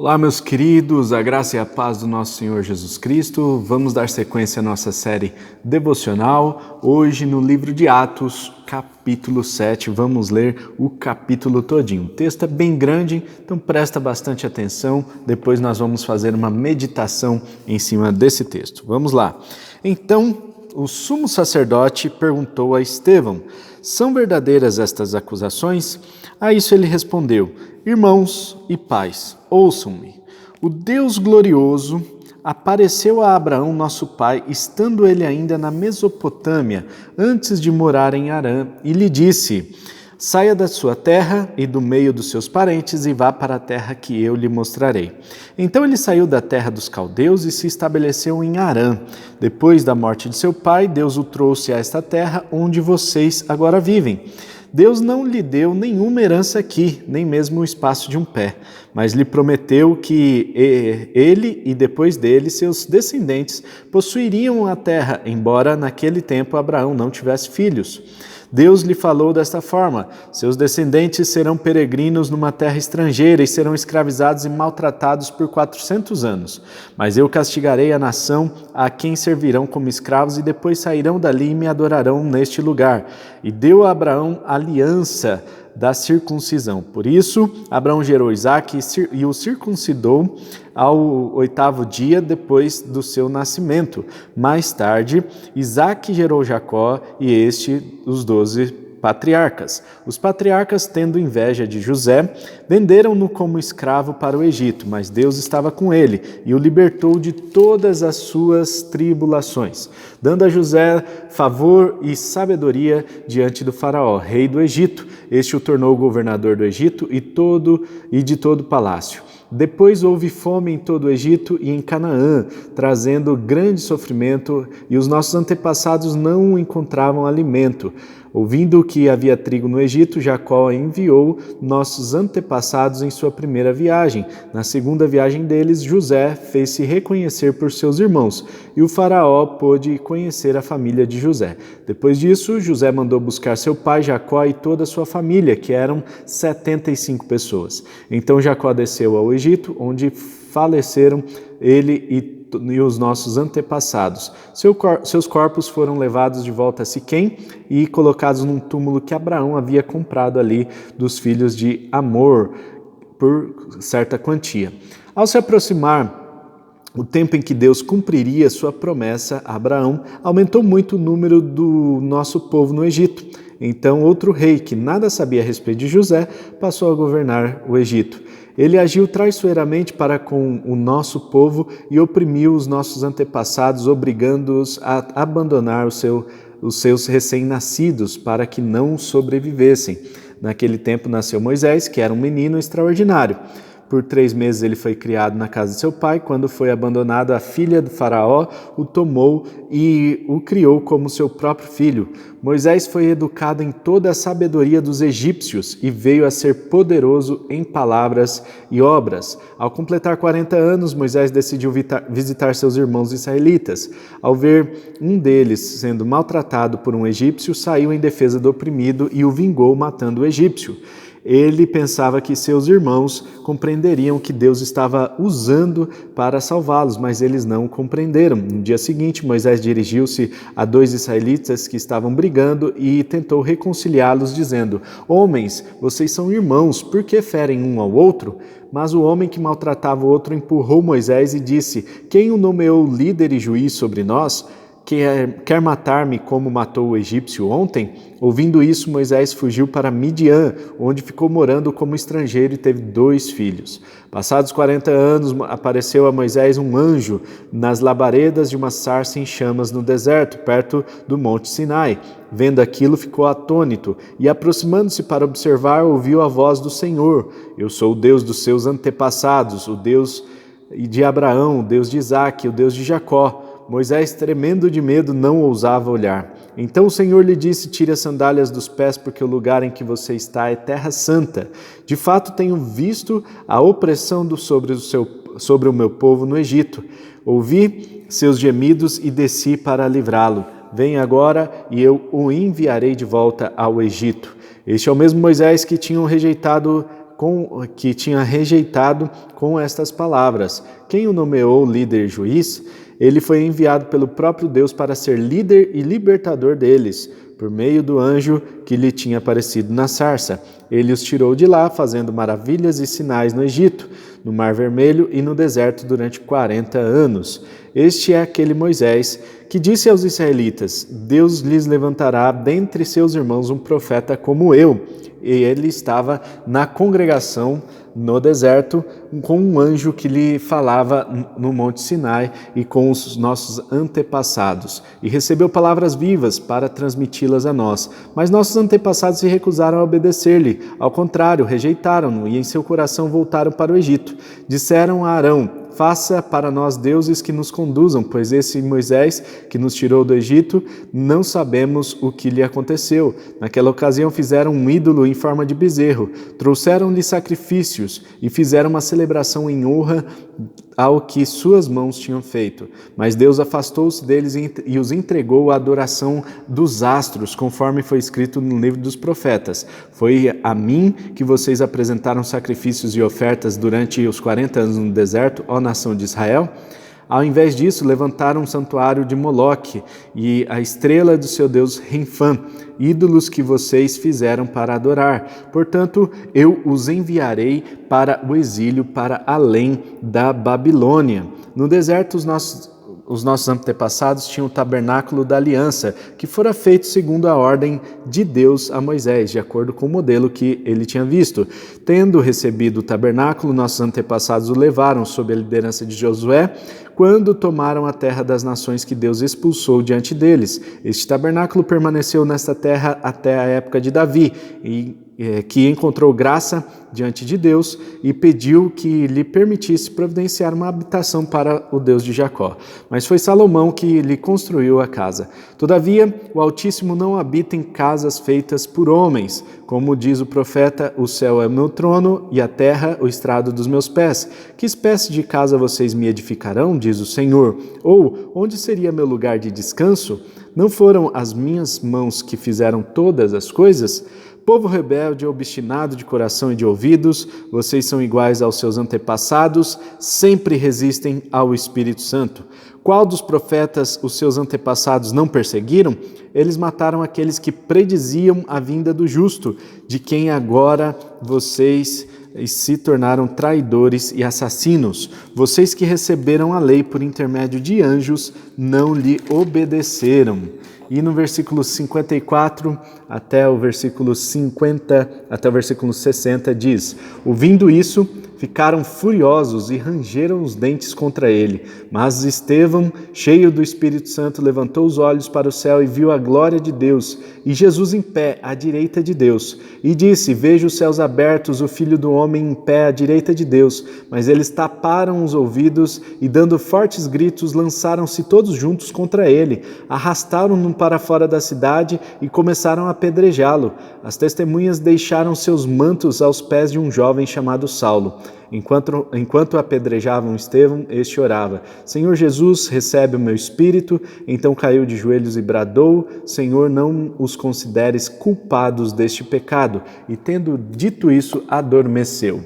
Olá, meus queridos, a graça e a paz do nosso Senhor Jesus Cristo. Vamos dar sequência à nossa série devocional. Hoje, no livro de Atos, capítulo 7, vamos ler o capítulo todinho. O texto é bem grande, então presta bastante atenção. Depois nós vamos fazer uma meditação em cima desse texto. Vamos lá. Então, o sumo sacerdote perguntou a Estevão: são verdadeiras estas acusações? A isso ele respondeu: irmãos e pais, ouçam-me. O Deus glorioso apareceu a Abraão, nosso pai, estando ele ainda na Mesopotâmia, antes de morar em Harã, e lhe disse: saia da sua terra e do meio dos seus parentes e vá para a terra que eu lhe mostrarei. Então ele saiu da terra dos caldeus e se estabeleceu em Harã. Depois da morte de seu pai, Deus o trouxe a esta terra onde vocês agora vivem. Deus não lhe deu nenhuma herança aqui, nem mesmo o espaço de um pé, mas lhe prometeu que ele e depois dele seus descendentes possuiriam a terra, embora naquele tempo Abraão não tivesse filhos. Deus lhe falou desta forma: seus descendentes serão peregrinos numa terra estrangeira e serão escravizados e maltratados por 400 anos. Mas eu castigarei a nação a quem servirão como escravos e depois sairão dali e me adorarão neste lugar. E deu a Abraão a aliança da circuncisão. Por isso, Abraão gerou Isaque e o circuncidou ao 8º dia depois do seu nascimento. Mais tarde, Isaque gerou Jacó e os 12 patriarcas. Os patriarcas, tendo inveja de José, venderam-no como escravo para o Egito, mas Deus estava com ele e o libertou de todas as suas tribulações, dando a José favor e sabedoria diante do faraó, rei do Egito. Este o tornou governador do Egito e de todo o palácio. Depois houve fome em todo o Egito e em Canaã, trazendo grande sofrimento, e os nossos antepassados não encontravam alimento. Ouvindo que havia trigo no Egito, Jacó enviou nossos antepassados em sua primeira viagem. Na segunda viagem deles, José fez-se reconhecer por seus irmãos, e o faraó pôde conhecer a família de José. Depois disso, José mandou buscar seu pai Jacó e toda a sua família, que eram 75 pessoas. Então Jacó desceu ao Egito, onde faleceram ele e os nossos antepassados. Seus corpos foram levados de volta a Siquém e colocados num túmulo que Abraão havia comprado ali dos filhos de Amor por certa quantia. Ao se aproximar o tempo em que Deus cumpriria sua promessa a Abraão, aumentou muito o número do nosso povo no Egito. Então outro rei, que nada sabia a respeito de José, passou a governar o Egito. Ele agiu traiçoeiramente para com o nosso povo e oprimiu os nossos antepassados, obrigando-os a abandonar os seus recém-nascidos para que não sobrevivessem. Naquele tempo nasceu Moisés, que era um menino extraordinário. Por 3 meses ele foi criado na casa de seu pai. Quando foi abandonado, a filha do faraó o tomou e o criou como seu próprio filho. Moisés foi educado em toda a sabedoria dos egípcios e veio a ser poderoso em palavras e obras. Ao completar 40 anos, Moisés decidiu visitar seus irmãos israelitas. Ao ver um deles sendo maltratado por um egípcio, saiu em defesa do oprimido e o vingou matando o egípcio. Ele pensava que seus irmãos compreenderiam que Deus estava usando para salvá-los, mas eles não compreenderam. No dia seguinte, Moisés dirigiu-se a 2 israelitas que estavam brigando e tentou reconciliá-los, dizendo: homens, vocês são irmãos, por que ferem um ao outro? Mas o homem que maltratava o outro empurrou Moisés e disse: quem o nomeou líder e juiz sobre nós? Quer matar-me como matou o egípcio ontem? Ouvindo isso, Moisés fugiu para Midian, onde ficou morando como estrangeiro e teve 2 filhos. Passados 40 anos, apareceu a Moisés um anjo nas labaredas de uma sarça em chamas no deserto, perto do Monte Sinai. Vendo aquilo, ficou atônito e, aproximando-se para observar, ouviu a voz do Senhor: eu sou o Deus dos seus antepassados, o Deus de Abraão, o Deus de Isaque, o Deus de Jacó. Moisés, tremendo de medo, não ousava olhar. Então o Senhor lhe disse: tire as sandálias dos pés, porque o lugar em que você está é terra santa. De fato, tenho visto a opressão sobre o meu povo no Egito. Ouvi seus gemidos e desci para livrá-lo. Venha agora e eu o enviarei de volta ao Egito. Este é o mesmo Moisés que tinham rejeitado que tinha rejeitado com estas palavras. Quem o nomeou líder e juiz? Ele foi enviado pelo próprio Deus para ser líder e libertador deles, por meio do anjo que lhe tinha aparecido na sarça. Ele os tirou de lá, fazendo maravilhas e sinais no Egito, no Mar Vermelho e no deserto durante 40 anos. Este é aquele Moisés que disse aos israelitas: Deus lhes levantará dentre seus irmãos um profeta como eu. E ele estava na congregação no deserto com um anjo que lhe falava no Monte Sinai e com os nossos antepassados, e recebeu palavras vivas para transmiti-las a nós. Mas nossos antepassados se recusaram a obedecer-lhe, ao contrário, rejeitaram-no e em seu coração voltaram para o Egito. Disseram a Arão: faça para nós deuses que nos conduzam, pois esse Moisés que nos tirou do Egito, não sabemos o que lhe aconteceu. Naquela ocasião fizeram um ídolo em forma de bezerro, trouxeram-lhe sacrifícios e fizeram uma celebração em honra ao que suas mãos tinham feito. Mas Deus afastou-se deles e os entregou à adoração dos astros, conforme foi escrito no livro dos profetas. Foi a mim que vocês apresentaram sacrifícios e ofertas durante os 40 anos no deserto, ó nação de Israel? Ao invés disso, levantaram um santuário de Moloque e a estrela do seu deus Renfã, ídolos que vocês fizeram para adorar. Portanto, eu os enviarei para o exílio, para além da Babilônia. No deserto, os nossos antepassados tinham o tabernáculo da aliança, que fora feito segundo a ordem de Deus a Moisés, de acordo com o modelo que ele tinha visto. Tendo recebido o tabernáculo, nossos antepassados o levaram sob a liderança de Josué, quando tomaram a terra das nações que Deus expulsou diante deles. Este tabernáculo permaneceu nesta terra até a época de Davi, que encontrou graça diante de Deus e pediu que lhe permitisse providenciar uma habitação para o Deus de Jacó. Mas foi Salomão que lhe construiu a casa. Todavia, o Altíssimo não habita em casas feitas por homens. Como diz o profeta, o céu é o meu trono e a terra o estrado dos meus pés. Que espécie de casa vocês me edificarão, diz o Senhor? Ou, onde seria meu lugar de descanso? Não foram as minhas mãos que fizeram todas as coisas? Povo rebelde, obstinado de coração e de ouvidos, vocês são iguais aos seus antepassados, sempre resistem ao Espírito Santo. Qual dos profetas os seus antepassados não perseguiram? Eles mataram aqueles que prediziam a vinda do justo, de quem agora vocês se tornaram traidores e assassinos. Vocês que receberam a lei por intermédio de anjos, não lhe obedeceram. E no versículo 54 até o versículo 60 diz: ouvindo isso, ficaram furiosos e rangeram os dentes contra ele. Mas Estevão, cheio do Espírito Santo, levantou os olhos para o céu e viu a glória de Deus e Jesus em pé à direita de Deus. E disse: vejo os céus abertos, o Filho do Homem em pé à direita de Deus. Mas eles taparam os ouvidos e, dando fortes gritos, lançaram-se todos juntos contra ele, arrastaram-no para fora da cidade e começaram a apedrejá-lo. As testemunhas deixaram seus mantos aos pés de um jovem chamado Saulo. Enquanto apedrejavam Estevão, este orava: Senhor Jesus, recebe o meu espírito. Então caiu de joelhos e bradou: Senhor, não os consideres culpados deste pecado. E tendo dito isso, adormeceu.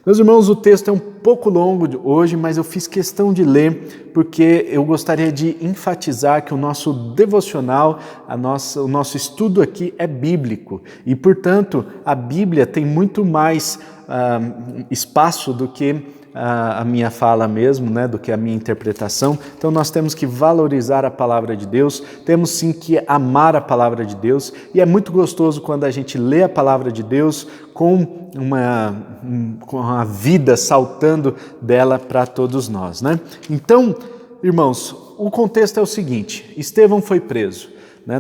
Meus irmãos, o texto é um pouco longo hoje, mas eu fiz questão de ler porque eu gostaria de enfatizar que o nosso devocional, o nosso estudo aqui é bíblico e, portanto, a Bíblia tem muito mais espaço do que a minha fala mesmo, né, do que a minha interpretação. Então nós temos que valorizar a palavra de Deus, temos sim que amar a palavra de Deus, e é muito gostoso quando a gente lê a palavra de Deus com a vida saltando dela para todos nós, né? Então, irmãos, o contexto é o seguinte: Estevão foi preso.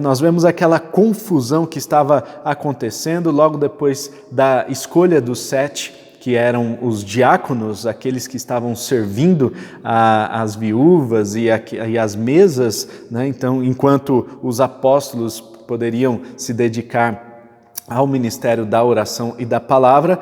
Nós vemos aquela confusão que estava acontecendo logo depois da escolha dos 7, que eram os diáconos, aqueles que estavam servindo as viúvas e as mesas, né? Então, enquanto os apóstolos poderiam se dedicar ao ministério da oração e da palavra,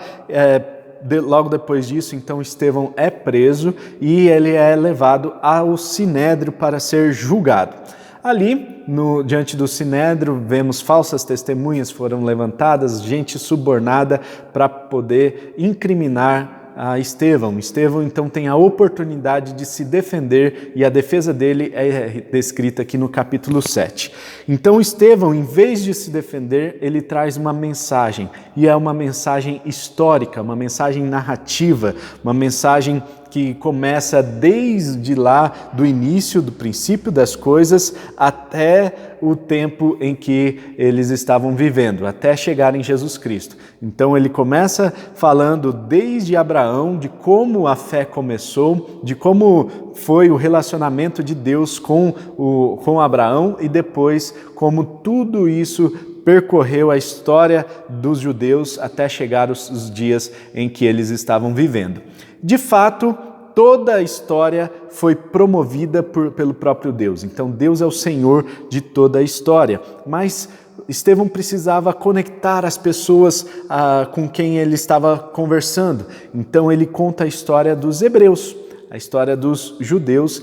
logo depois disso, então, Estevão é preso e ele é levado ao Sinédrio para ser julgado. Ali, diante do Sinédrio, vemos falsas testemunhas foram levantadas, gente subornada para poder incriminar a Estevão. Estevão, então, tem a oportunidade de se defender e a defesa dele é descrita aqui no capítulo 7. Então, Estevão, em vez de se defender, ele traz uma mensagem, e é uma mensagem histórica, uma mensagem narrativa, uma mensagem que começa desde lá do início, do princípio das coisas, até o tempo em que eles estavam vivendo, até chegar em Jesus Cristo. Então ele começa falando desde Abraão, de como a fé começou, de como foi o relacionamento de Deus com Abraão e depois como tudo isso percorreu a história dos judeus até chegar os dias em que eles estavam vivendo. De fato, toda a história foi promovida pelo próprio Deus. Então, Deus é o Senhor de toda a história. Mas Estevão precisava conectar as pessoas com quem ele estava conversando. Então, ele conta a história dos hebreus, a história dos judeus,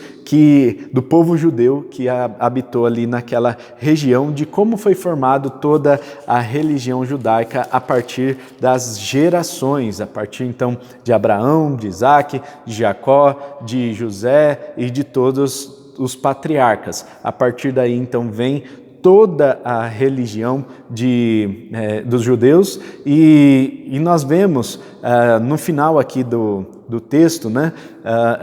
do povo judeu que habitou ali naquela região, de como foi formado toda a religião judaica a partir das gerações, a partir então de Abraão, de Isaac, de Jacó, de José e de todos os patriarcas. A partir daí então vem toda a religião dos judeus e nós vemos no final aqui do texto, né,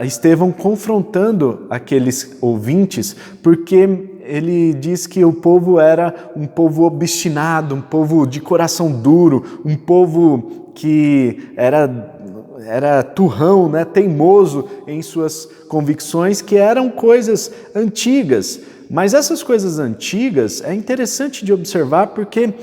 Estevão confrontando aqueles ouvintes, porque ele diz que o povo era um povo obstinado, um povo de coração duro, um povo que era turrão, né, teimoso em suas convicções, que eram coisas antigas. Mas essas coisas antigas é interessante de observar porque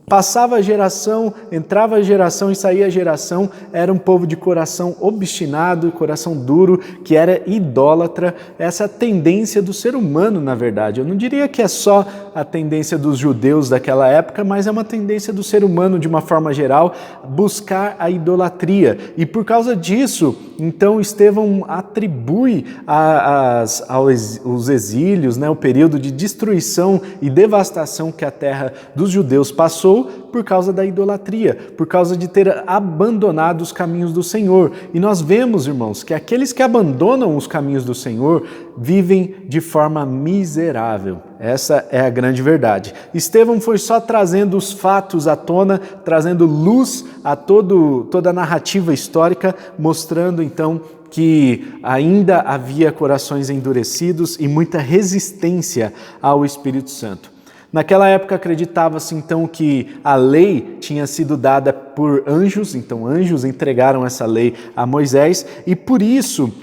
passava a geração, entrava a geração e saía a geração, era um povo de coração obstinado, coração duro, que era idólatra, essa tendência do ser humano, na verdade. Eu não diria que é só a tendência dos judeus daquela época, mas é uma tendência do ser humano, de uma forma geral, buscar a idolatria. E por causa disso, então, Estevão atribui aos exílios, né, o período de destruição e devastação que a terra dos judeus passou por causa da idolatria, por causa de ter abandonado os caminhos do Senhor. E nós vemos, irmãos, que aqueles que abandonam os caminhos do Senhor vivem de forma miserável. Essa é a grande verdade. Estevão foi só trazendo os fatos à tona, trazendo luz a toda a narrativa histórica, mostrando então que ainda havia corações endurecidos e muita resistência ao Espírito Santo. Naquela época acreditava-se então que a lei tinha sido dada por anjos, então anjos entregaram essa lei a Moisés e por isso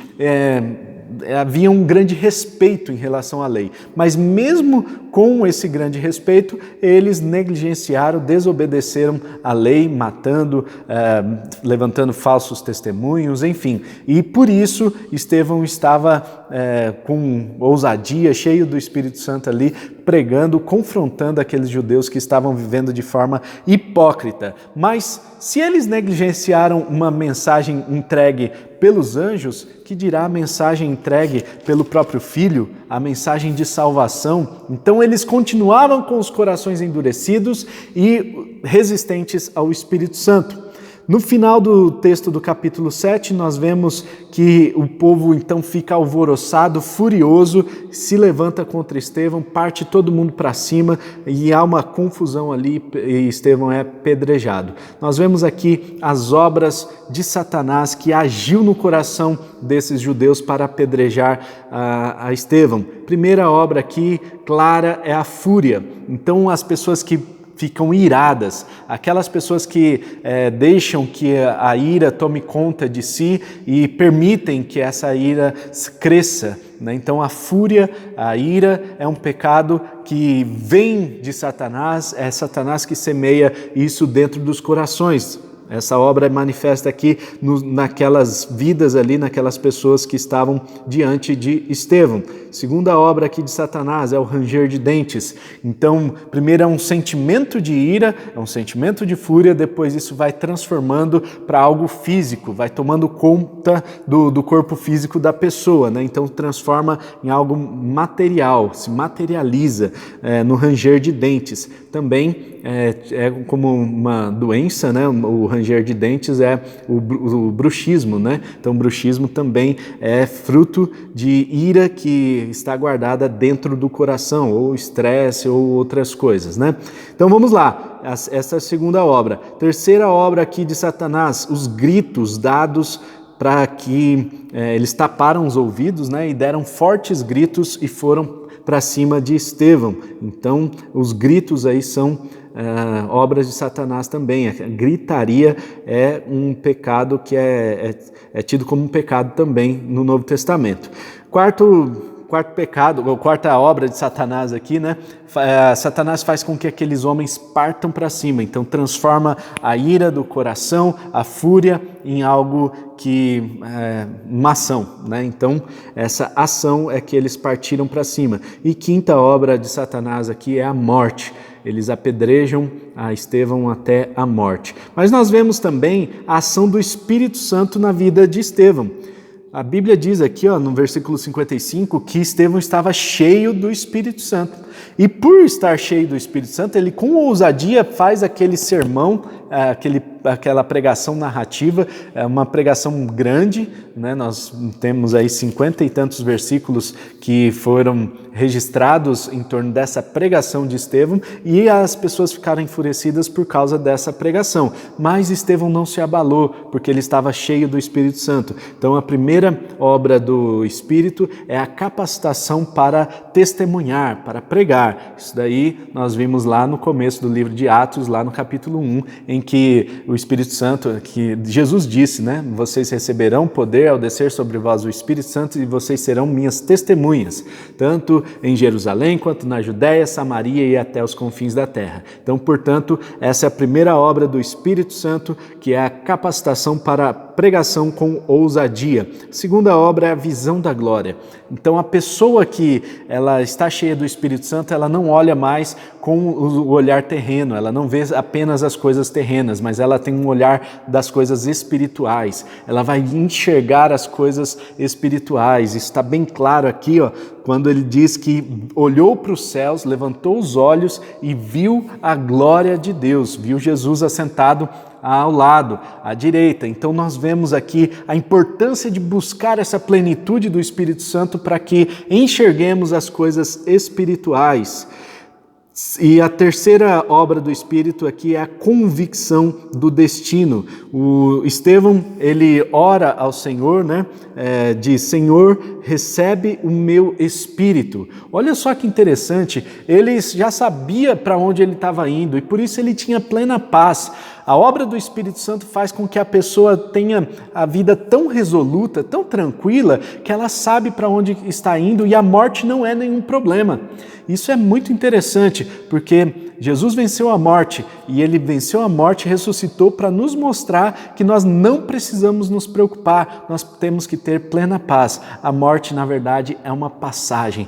havia um grande respeito em relação à lei. Mas mesmo com esse grande respeito, eles negligenciaram, desobedeceram a lei, matando, levantando falsos testemunhos, enfim. E por isso Estevão estava com ousadia, cheio do Espírito Santo ali, pregando, confrontando aqueles judeus que estavam vivendo de forma hipócrita. Mas se eles negligenciaram uma mensagem entregue pelos anjos, que dirá a mensagem entregue pelo próprio Filho, a mensagem de salvação? Então eles continuavam com os corações endurecidos e resistentes ao Espírito Santo. No final do texto do capítulo 7, nós vemos que o povo então fica alvoroçado, furioso, se levanta contra Estevão, parte todo mundo para cima e há uma confusão ali e Estevão é apedrejado. Nós vemos aqui as obras de Satanás que agiu no coração desses judeus para apedrejar a Estevão. Primeira obra aqui, clara, é a fúria. Então as pessoas que ficam iradas, aquelas pessoas que deixam que a ira tome conta de si e permitem que essa ira cresça, né? Então a fúria, a ira é um pecado que vem de Satanás, é Satanás que semeia isso dentro dos corações. Essa obra é manifesta aqui naquelas vidas ali, naquelas pessoas que estavam diante de Estevão. Segunda obra aqui de Satanás é o ranger de dentes. Então, primeiro é um sentimento de ira, é um sentimento de fúria, depois isso vai transformando para algo físico, vai tomando conta do corpo físico da pessoa, né? Então transforma em algo material, se materializa no ranger de dentes. Também é como uma doença, né? O ranger de dentes é o bruxismo, né? Então o bruxismo também é fruto de ira que está guardada dentro do coração, ou estresse, ou outras coisas, né? Então vamos lá, essa é a segunda obra. Terceira obra aqui de Satanás, os gritos dados para que eles taparam os ouvidos, né? E deram fortes gritos e foram para cima de Estevão. Então os gritos aí são obras de Satanás também. A gritaria é um pecado que é tido como um pecado também no Novo Testamento. Quarto pecado, ou quarta obra de Satanás aqui, né? Satanás faz com que aqueles homens partam para cima, então transforma a ira do coração, a fúria, em algo que uma ação, né? Então essa ação é que eles partiram para cima. E quinta obra de Satanás aqui é a morte. Eles apedrejam a Estevão até a morte. Mas nós vemos também a ação do Espírito Santo na vida de Estevão. A Bíblia diz aqui, no versículo 55, que Estevão estava cheio do Espírito Santo. E por estar cheio do Espírito Santo, ele com ousadia faz aquele sermão, aquela pregação narrativa, uma pregação grande, né? Nós temos aí 50 e tantos versículos que foram registrados em torno dessa pregação de Estevão, e as pessoas ficaram enfurecidas por causa dessa pregação. Mas Estevão não se abalou, porque ele estava cheio do Espírito Santo. Então a primeira obra do Espírito é a capacitação para testemunhar, para pregar. Isso daí nós vimos lá no começo do livro de Atos, lá no capítulo 1, em que o Espírito Santo, que Jesus disse, né? Vocês receberão poder ao descer sobre vós o Espírito Santo e vocês serão minhas testemunhas, tanto em Jerusalém quanto na Judéia, Samaria e até os confins da terra. Então, portanto, essa é a primeira obra do Espírito Santo, que é a capacitação para a pregação com ousadia. A segunda obra é a visão da glória. Então, a pessoa que ela está cheia do Espírito Santo, ela não olha mais com o olhar terreno, ela não vê apenas as coisas terrenas, mas ela tem um olhar das coisas espirituais. Ela vai enxergar as coisas espirituais. Isso está bem claro aqui, quando ele diz que olhou para os céus, levantou os olhos e viu a glória de Deus, viu Jesus assentado ao lado, à direita. Então nós vemos aqui a importância de buscar essa plenitude do Espírito Santo para que enxerguemos as coisas espirituais. E a terceira obra do Espírito aqui é a convicção do destino. O Estevão, ele ora ao Senhor, né? Diz, Senhor, recebe o meu espírito. Olha só que interessante, ele já sabia para onde ele estava indo e por isso ele tinha plena paz. A obra do Espírito Santo faz com que a pessoa tenha a vida tão resoluta, tão tranquila, que ela sabe para onde está indo e a morte não é nenhum problema. Isso é muito interessante, porque Jesus venceu a morte e ele venceu a morte e ressuscitou para nos mostrar que nós não precisamos nos preocupar, nós temos que ter plena paz. A morte, na verdade, é uma passagem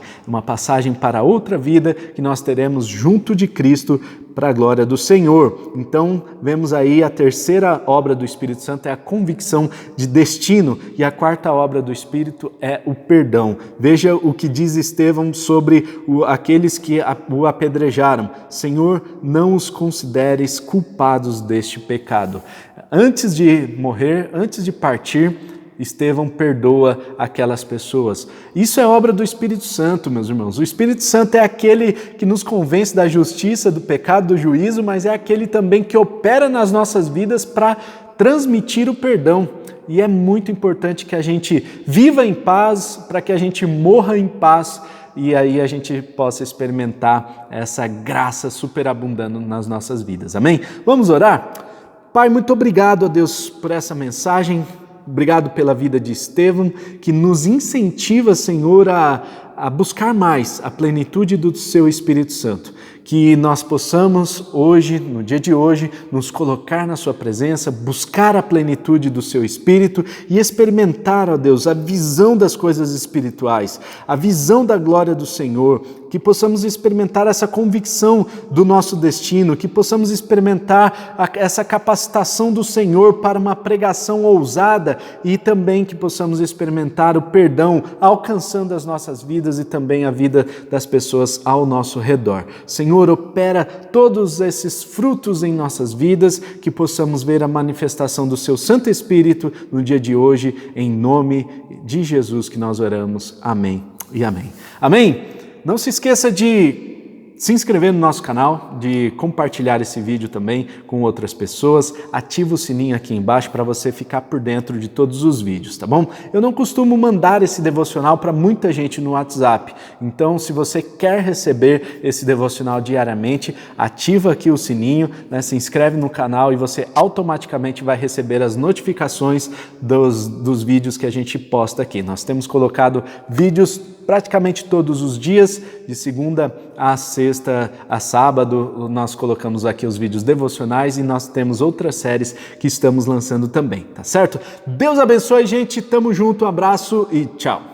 para outra vida que nós teremos junto de Cristo para a glória do Senhor. Então, vemos aí a terceira obra do Espírito Santo é a convicção de destino e a quarta obra do Espírito é o perdão. Veja o que diz Estevão sobre aqueles que o apedrejaram. Senhor, não os consideres culpados deste pecado. Antes de morrer, antes de partir, Estevão perdoa aquelas pessoas. Isso é obra do Espírito Santo, meus irmãos. O Espírito Santo é aquele que nos convence da justiça, do pecado, do juízo, mas é aquele também que opera nas nossas vidas para transmitir o perdão. E é muito importante que a gente viva em paz, para que a gente morra em paz, e aí a gente possa experimentar essa graça superabundando nas nossas vidas. Amém? Vamos orar? Pai, muito obrigado a Deus por essa mensagem. Obrigado pela vida de Estevão, que nos incentiva, Senhor, a buscar mais a plenitude do Seu Espírito Santo. Que nós possamos hoje, no dia de hoje, nos colocar na sua presença, buscar a plenitude do seu Espírito e experimentar, ó Deus, a visão das coisas espirituais, a visão da glória do Senhor, que possamos experimentar essa convicção do nosso destino, que possamos experimentar essa capacitação do Senhor para uma pregação ousada e também que possamos experimentar o perdão alcançando as nossas vidas e também a vida das pessoas ao nosso redor. Senhor, opera todos esses frutos em nossas vidas, que possamos ver a manifestação do seu Santo Espírito no dia de hoje, em nome de Jesus que nós oramos. Amém e amém. Amém? Não se esqueça de se inscrever no nosso canal, de compartilhar esse vídeo também com outras pessoas, ativa o sininho aqui embaixo para você ficar por dentro de todos os vídeos, tá bom? Eu não costumo mandar esse devocional para muita gente no WhatsApp, então se você quer receber esse devocional diariamente, ativa aqui o sininho, né, se inscreve no canal e você automaticamente vai receber as notificações dos vídeos que a gente posta aqui. Nós temos colocado vídeos praticamente todos os dias, de segunda a sexta a sábado, nós colocamos aqui os vídeos devocionais e nós temos outras séries que estamos lançando também, tá certo? Deus abençoe, gente, tamo junto, um abraço e tchau!